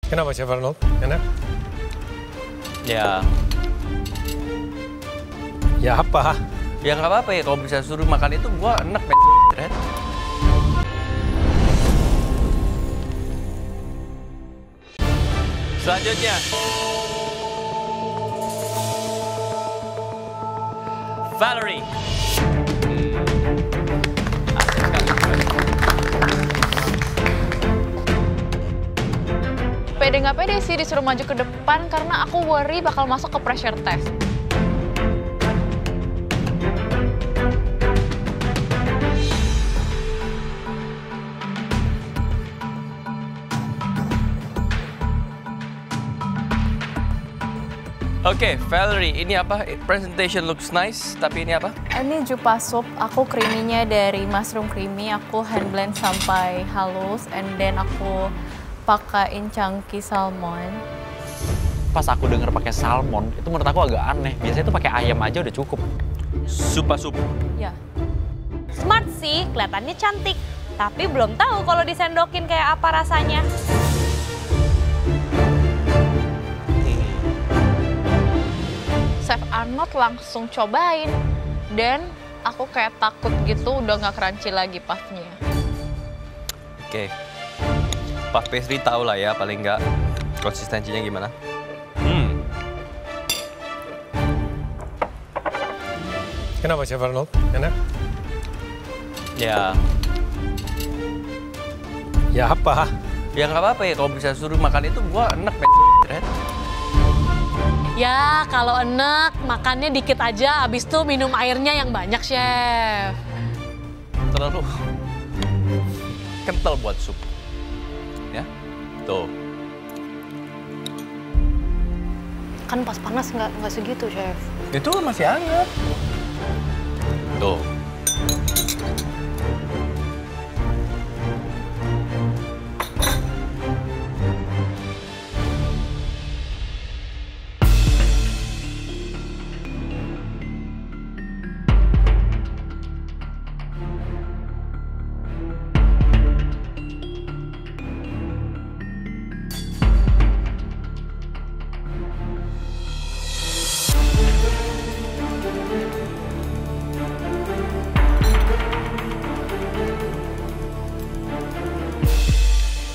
Kenapa Chef Arnold? Enak? Ya, Ya apa? ya nggak apa-apa ya kalau bisa suruh makan itu gua enak Red. Selanjutnya, Valerie. Asik sekali. Pede nggak pede sih disuruh maju ke depan karena aku worry bakal masuk ke pressure test. Oke, Valerie, ini apa? Presentation looks nice, tapi ini apa? Ini jupa sup, aku creamy-nya dari mushroom creamy, aku hand blend sampai halus, and then aku pakain chunky salmon. Pas aku denger pakai salmon, itu menurut aku agak aneh. Biasanya itu pakai ayam aja udah cukup. Sup. Ya. Smart sih, kelihatannya cantik. Tapi belum tahu kalau disendokin kayak apa rasanya. Chef Arnold langsung cobain, dan aku kayak takut gitu udah nggak crunchy lagi puffnya. Oke. Puff pastry tahu lah ya, paling nggak konsistensinya gimana. Kenapa Chef Arnold? Enak? Ya, Ya apa? ya nggak apa-apa ya kalau bisa suruh makan itu gua enak Red. Ya, kalau enak, makannya dikit aja, abis itu minum airnya yang banyak, Chef. Terlalu kental buat sup. Ya, tuh. Kan pas panas nggak segitu, Chef. Itu masih hangat. Tuh.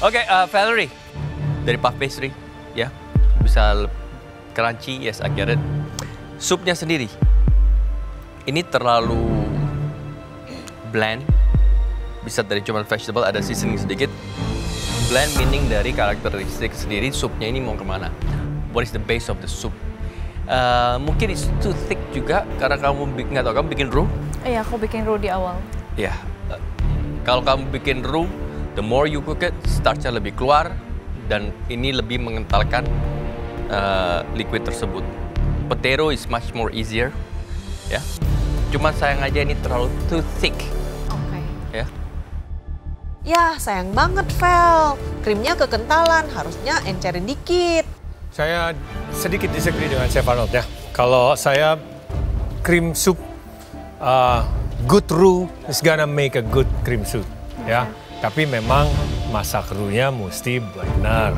Oke, Valerie, dari puff pastry, ya, bisa crunchy, yes, I get it. Supnya sendiri, ini terlalu bland, bisa dari cuma vegetable, ada seasoning sedikit. Bland meaning dari karakteristik sendiri, supnya ini mau kemana? What is the base of the soup? Mungkin it's too thick juga, karena kamu nggak tahu, kamu bikin roux? Iya, aku bikin roux di awal. Ya, kalau kamu bikin roux, the more you cook it, starch-nya lebih keluar, dan ini lebih mengentalkan liquid tersebut. Potato is much more easier, ya. Cuma sayang aja ini terlalu too thick, Oke. ya. Ya, sayang banget, Vel. Krimnya kekentalan, harusnya encerin dikit. Saya sedikit disagree dengan Chef Arnold ya. Kalau saya cream soup, good roux is gonna make a good cream soup, ya. Tapi memang masak roux-nya mesti benar.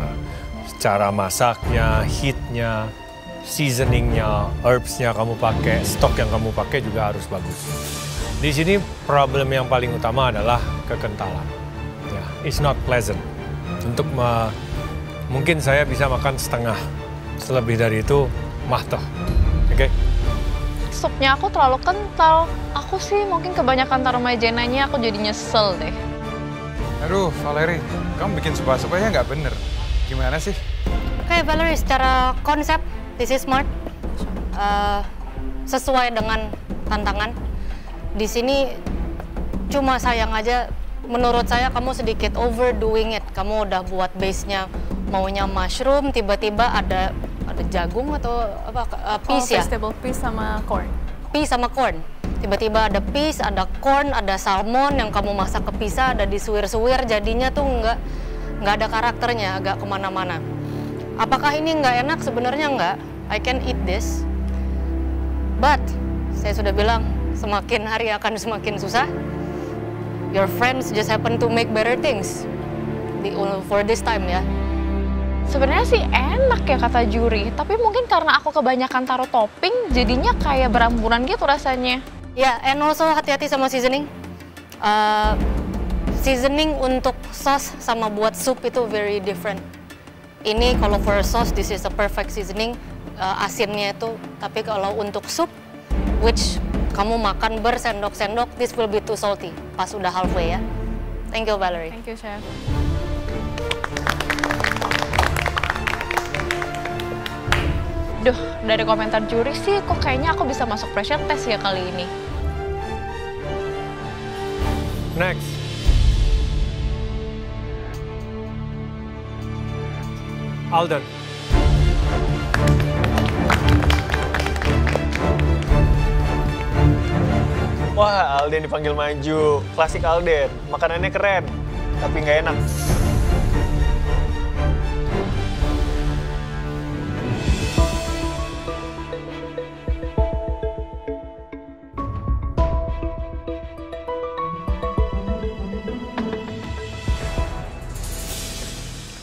Cara masaknya, heat-nya, seasoningnya, herbs-nya kamu pakai, stok yang kamu pakai juga harus bagus. Di sini problem yang paling utama adalah kekentalan. Ya, it's not pleasant. Untuk mungkin saya bisa makan setengah. Selebih dari itu, mahtoh. Oke? Supnya aku terlalu kental. Aku sih mungkin kebanyakan taruh maijenanya, aku jadi nyesel deh. Aduh, Valerie, kamu bikin sup-supnya nggak bener. Gimana sih? Oke, Valerie, secara konsep, this is smart. Sesuai dengan tantangan. Di sini cuma sayang aja, menurut saya kamu sedikit overdoing it. Kamu udah buat base-nya maunya mushroom, tiba-tiba ada jagung atau apa? Peas ya? Vegetable peas sama corn. Peas sama corn. Tiba-tiba ada peas, ada corn, ada salmon yang kamu masak kepisah, ada disuir-suir, jadinya tuh nggak ada karakternya, agak kemana-mana. Apakah ini nggak enak? Sebenarnya nggak. I can eat this. But, saya sudah bilang, semakin hari akan semakin susah. Your friends just happen to make better things. For this time ya. Sebenarnya sih enak ya kata juri, tapi mungkin karena aku kebanyakan taruh topping, jadinya kayak beramburan gitu rasanya. Ya, and also hati-hati sama seasoning. Seasoning untuk sauce sama buat sup itu very different. Ini kalau for sauce, this is a perfect seasoning, asinnya itu. Tapi kalau untuk sup, which kamu makan bersendok-sendok, this will be too salty. Pas udah halfway ya. Thank you, Valerie. Thank you, Chef. Duh, dari komentar juri sih, kok kayaknya aku bisa masuk pressure test ya kali ini. Next. Alden. Wah, Alden dipanggil maju. Klasik Alden. Makanannya keren, tapi nggak enak.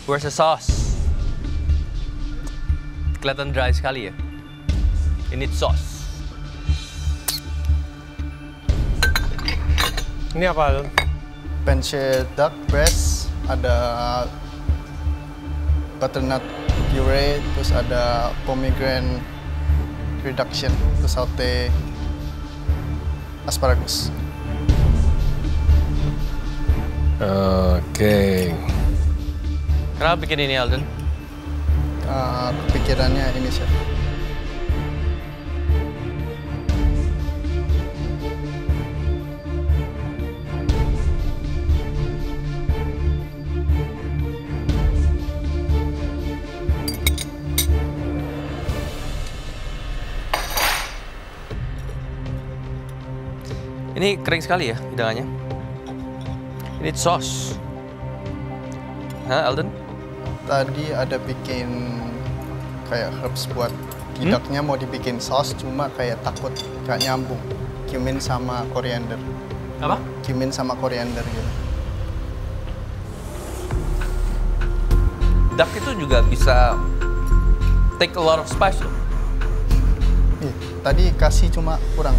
Where's the sauce? Kelihatan dry sekali ya. It needs sauce. Ini apa, Alden? Pancit duck breast, ada butternut puree, terus ada pomegranate reduction, terus saute asparagus. Oke. Kenapa bikin ini, Alden? Pikirannya ini, Chef. Ini kering sekali ya hidangannya. Ini sauce. Hah, Alden? Tadi ada bikin kayak herbs buat hidaknya mau dibikin sauce, cuma kayak takut gak nyambung. Cumin sama koriander. Apa? Cumin sama koriander gitu. Duck itu juga bisa take a lot of spice loh. Iya, tadi kasih cuma kurang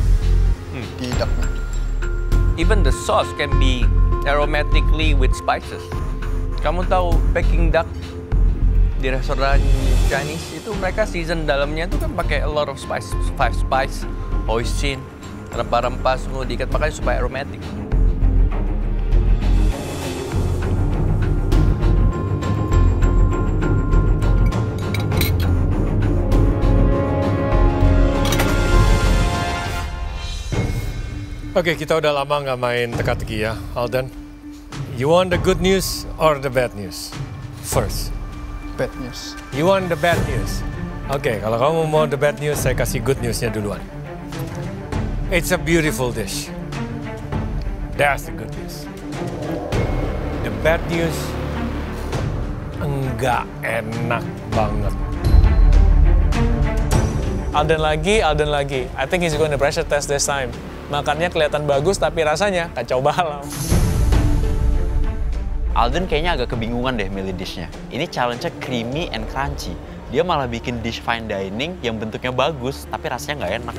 di hidaknya. Even the sauce can be aromatically with spices. Kamu tahu Peking duck di restoran Chinese itu mereka season dalamnya itu kan pakai a lot of spice, 5 spice, hoisin, rempah-rempah semua diikat makanya supaya aromatic. Oke, kita udah lama nggak main teka-teki ya, Alden. You want the good news or the bad news? First. Bad news. You want the bad news? Oke, kalau kamu mau the bad news, saya kasih good newsnya duluan. It's a beautiful dish. That's the good news. The bad news, enggak enak banget. Alden lagi. I think he's going to pressure test this time. Makannya kelihatan bagus, tapi rasanya kacau balau. Alden kayaknya agak kebingungan deh milih dish-nya. Ini challenge-nya creamy and crunchy. Dia malah bikin dish fine dining yang bentuknya bagus, tapi rasanya nggak enak.